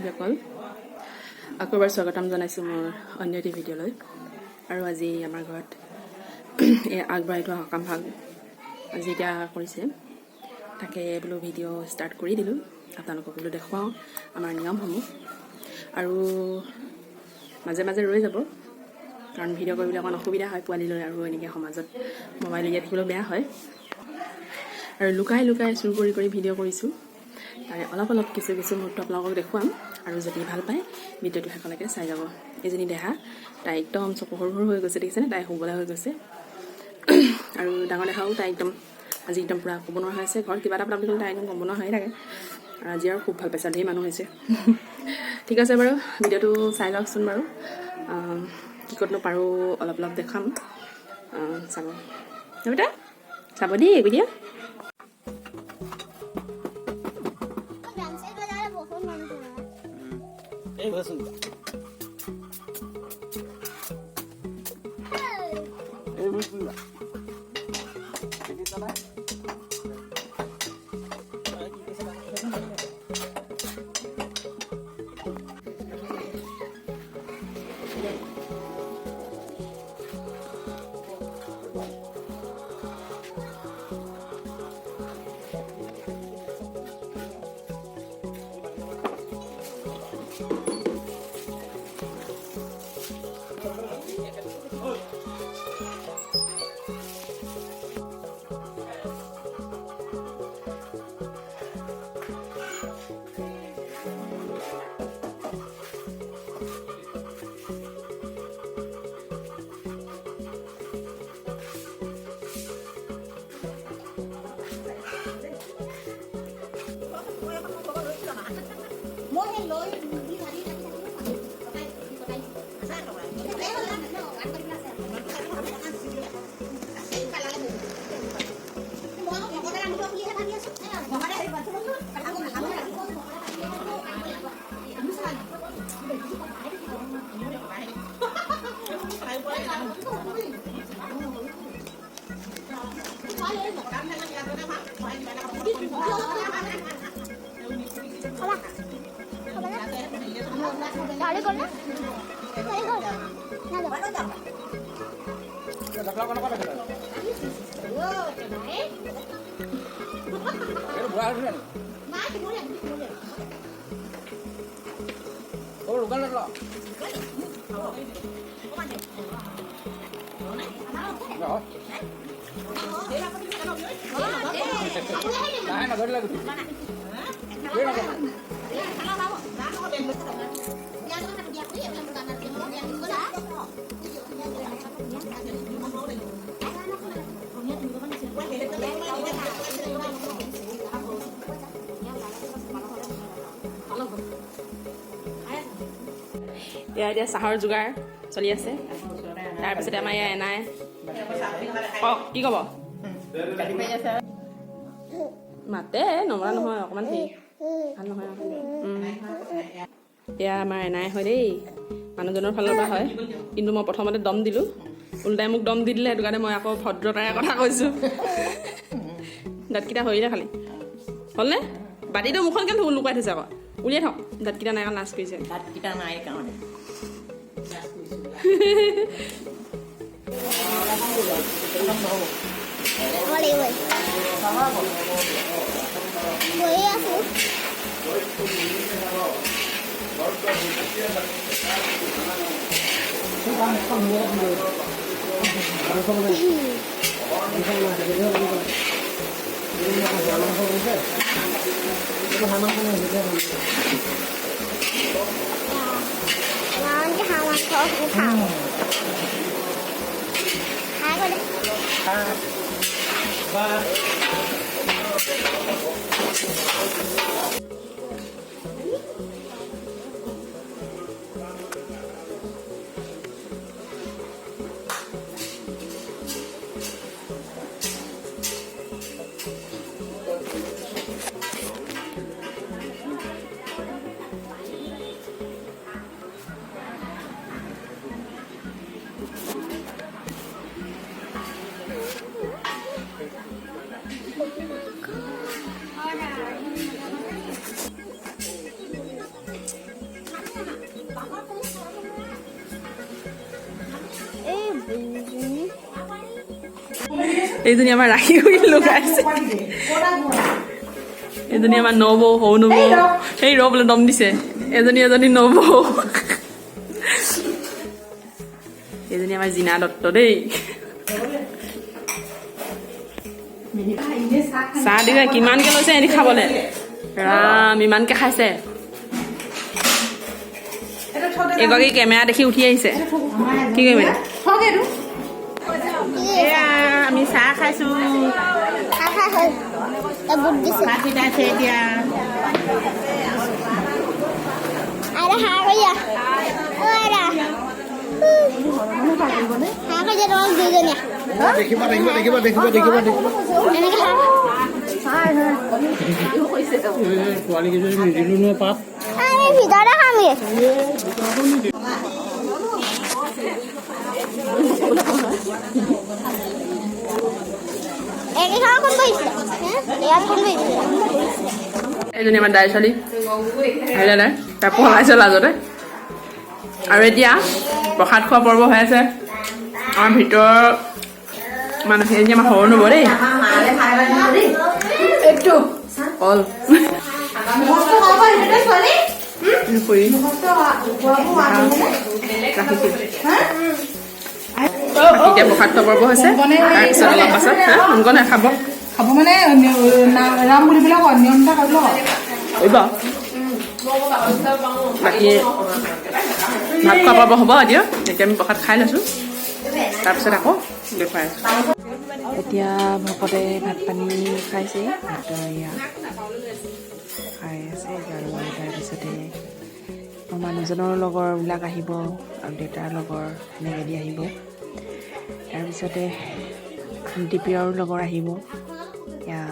সকল আকৌ এবাৰ স্বাগতম জনাইছোঁ মোৰ অন্য এটি ভিডিঅ'লৈ। আৰু আজি আমাৰ ঘৰত এই আগবঢ়াই থোৱা সকাম ভাগ আজি এতিয়া কৰিছে, তাকে বোলো ভিডিঅ' ষ্টাৰ্ট কৰি দিলোঁ। আপোনালোকক বোলো দেখুৱাওঁ আমাৰ নিয়মসমূহ, আৰু মাজে মাজে ৰৈ যাব কাৰণ ভিডিঅ' কৰিবলৈ অকণ অসুবিধা হয় পোৱালিলৈ, আৰু এনেকৈ সমাজত মোবাইল উলিয়াই থাকিবলৈ বেয়া হয়। আৰু লুকাই লুকাই চুৰ কৰি কৰি ভিডিঅ' কৰিছোঁ, তাৰে অলপ অলপ কিছু মুহূৰ্ত আপোনালোকক দেখুৱাম। আৰু যদি ভাল পায় ভিডিঅ'টো শেষলৈকে চাই যাব। এইজনী দেহা তাই একদম চকু সৰু সৰু হৈ গৈছে, দেখিছেনে? তাই শুবলৈ হৈ গৈছে। আৰু ডাঙৰ দেখাও তাই একদম আজি একদম পূৰা ক'ব নোৱাৰা হৈ আছে। ঘৰত কিবা এটা প্ৰব্লেম হ'লে তাই একদম ক'ব নোৱাৰা হৈয়ে থাকে। আৰু আজি আৰু খুব ভাল পাইছে, ধেৰ মানুহ হৈছে। ঠিক আছে বাৰু, ভিডিঅ'টো চাই লওকচোন বাৰু। কি ক'তনো পাৰোঁ অলপ অলপ দেখাম, চাব বেটা, চাব দেই ভিডিঅ'। এই বসুন এই বসুন না এটি তো না এতিয়া চাহৰ যোগাৰ চলি আছে। তাৰপিছতে আমাৰ ইয়াৰ এনাই কওক, কি ক'ব? মাতে নমৰা নহয়, অকণমান হেৰি ভাল নহয়। এয়া আমাৰ এনাই হয় দেই, মানুহজনৰ ফালৰ পৰা হয়, কিন্তু মই প্ৰথমতে দম দিলোঁ, ওলোটাই মোক দম দি দিলে, সেইটো কাৰণে মই আকৌ ভদ্ৰতাৰে কথা কৈছোঁ। দাঁতকেইটা সৰিলে খালি হ'লনে? বাতিটো মুখখন কেলে লুকুৱাই থৈছে আকৌ, উলিয়াই থওক। দাঁতকেইটা নাই, লাজ কৰিছে। দাঁতকেইটা নাই কাৰণে এইজনী আমাৰ ৰাখি লগাইছে এজনী আমাৰ নবৌ সৰু নবৌ সেই ৰ বোলে দম দিছে এজনী নবৌ এজনী আমাৰ জিনা দত্ত দেই চাহ দিলে কিমানকে লৈছে এনে খাবলে ৰাম ইমানকে খাইছে এগৰাকী কেমেৰা দেখি উঠি আহিছে কি কৰিম এয়া আমি চাহ খাইছো এজনী আমাৰ দাই ছোৱালী আহিলে নাই তাই পঢ়াইছে লাজতে আৰু এতিয়া প্ৰসাদ খোৱা পৰ্ব হৈ আছে আমাৰ ভিতৰৰ মানুহখিনি আমাৰ সৰু নব দেই অল এতিয়া প্ৰসাদ খোৱা পৰ্ব হৈছে তাৰপিছত অলপ পাছত সোনকালে খাব খাব মানে নাম বুলি পেলাই কয় নিয়ম এটা কৰিব কৰিব বাকী ভাত খোৱা পৰ্ব হ'ব এতিয়া আমি প্ৰসাদ খাই লৈছোঁ তাৰপিছত আকৌ দেখুৱাই আছোঁ এতিয়া ভকতে ভাত পানী খাইছে খাই আছে আৰু তাৰপিছতে মানুহজনৰ লগৰবিলাক আহিব আৰু দেউতাৰ লগৰ নেগেদি আহিব তাৰপিছতে দীপিয়াৰো লগৰ আহিব এয়া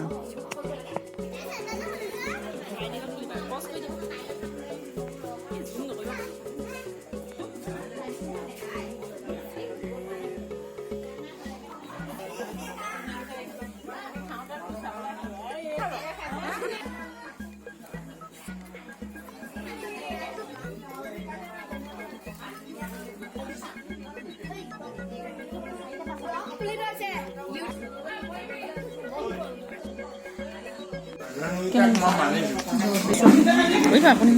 আপুনি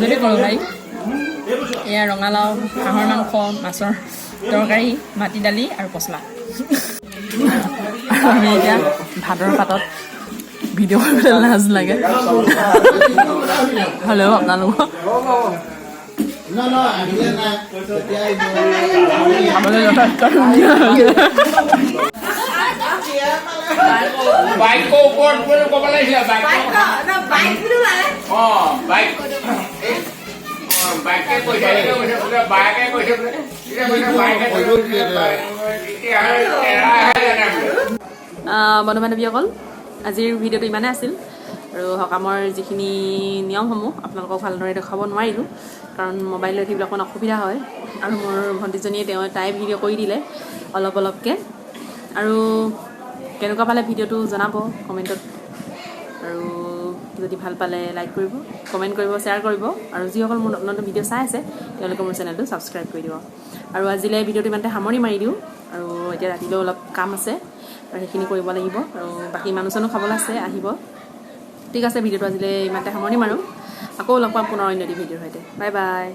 যদি কৰোঁ ভাই এয়া ৰঙালাও হাঁহৰ মাংস মাছৰ তৰকাৰী মাটি দালি আৰু পচলা আমি এতিয়া ভাতৰ পাতত ভিডিঅ' কৰিবলৈ লাজ লাগে হ'লেও আপোনালোকক খাবলৈ যথেষ্ট ধুনীয়া বাইক ওপৰত ক'ব লাগিছিল বন্ধু বান্ধৱীসকল আজিৰ ভিডিঅ'টো ইমানেই আছিল আৰু সকামৰ যিখিনি নিয়মসমূহ আপোনালোকক ভালদৰে দেখুৱাব নোৱাৰিলোঁ কাৰণ মোবাইল লৈ থাকিবলৈ অকণ অসুবিধা হয় আৰু মোৰ ভণ্টিজনীয়ে তাই ভিডিঅ' কৰি দিলে অলপকৈ আৰু কেনেকুৱা পালে ভিডিঅ'টো জনাব কমেণ্টত আৰু যদি ভাল পালে লাইক কৰিব কমেণ্ট কৰিব শ্বেয়াৰ কৰিব আৰু যিসকল মোৰ নতুন নতুন ভিডিঅ' চাই আছে তেওঁলোকে মোৰ চেনেলটো ছাবস্ক্ৰাইব কৰি দিব আৰু আজিলৈ ভিডিঅ'টো ইমানতে সামৰি মাৰি দিওঁ আৰু এতিয়া ৰাতিলৈ অলপ কাম আছে আৰু সেইখিনি কৰিব লাগিব আৰু বাকী মানুহ চানুহ খাবলৈ আছে আহিব ঠিক আছে ভিডিঅ'টো আজিলৈ ইমানতে সামৰণি মাৰোঁ আকৌ লগ পাম পুনৰ অন্য এটি ভিডিঅ'ৰ সৈতে বাই বাই